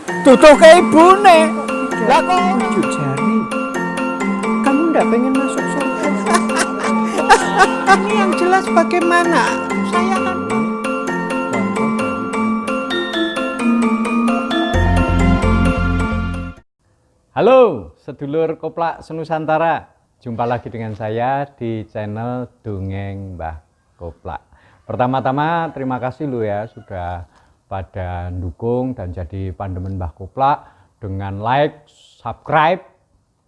Tutup ke ibune. Lah kok tunjuk jari. Kamu ndak pengen masuk surga? Ini yang jelas bagaimana? Saya kan Halo, sedulur Koplak Senusantara. Jumpa lagi dengan saya di channel Dongeng Mbah Koplak. Pertama-tama terima kasih lo ya sudah pada dukung dan jadi pandemen Mbah Koplak dengan like, subscribe,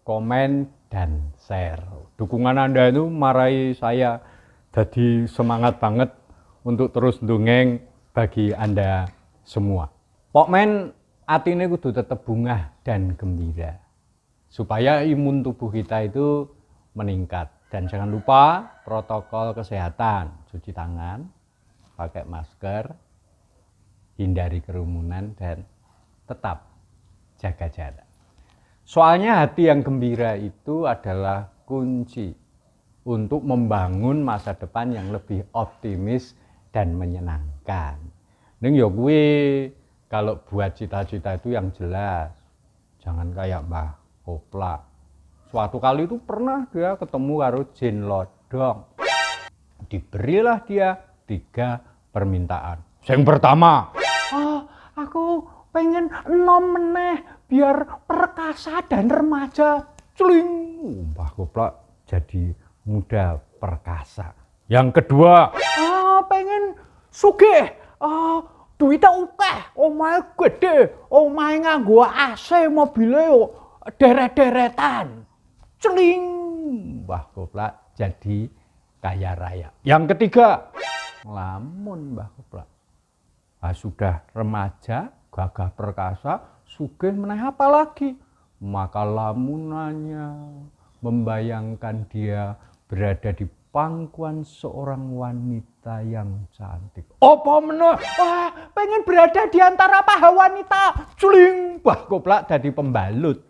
komen, dan share. Dukungan Anda itu marahi saya jadi semangat banget untuk terus dongeng bagi Anda semua. Pokmen atine kudu tetap bungah dan gembira supaya imun tubuh kita itu meningkat. Dan jangan lupa protokol kesehatan, cuci tangan, pakai masker, hindari kerumunan, dan tetap jaga jarak. Soalnya hati yang gembira itu adalah kunci untuk membangun masa depan yang lebih optimis dan menyenangkan. Ning yo kuwi kalau buat cita-cita itu yang jelas, jangan kayak Mbah Koplak. Suatu kali itu pernah dia ketemu karo jin lodong. Diberilah dia 3 permintaan. Yang pertama, aku pengen enom meneh biar perkasa dan remaja. Celing, Mbah Koplak jadi muda perkasa. Yang kedua, pengen sugih. Duitnya akeh, omahe gede, omahe nganggo AC, mobile yo deret-deretan. Celing, Mbah Koplak jadi kaya raya. Yang ketiga, lamun Mbah Koplak sudah remaja, gagah perkasa, sugih meneh apa lagi? Maka lamunannya membayangkan dia berada di pangkuan seorang wanita yang cantik. Apa meneh? Pengen berada di antara paha wanita. Culing, Mbah Koplak jadi pembalut.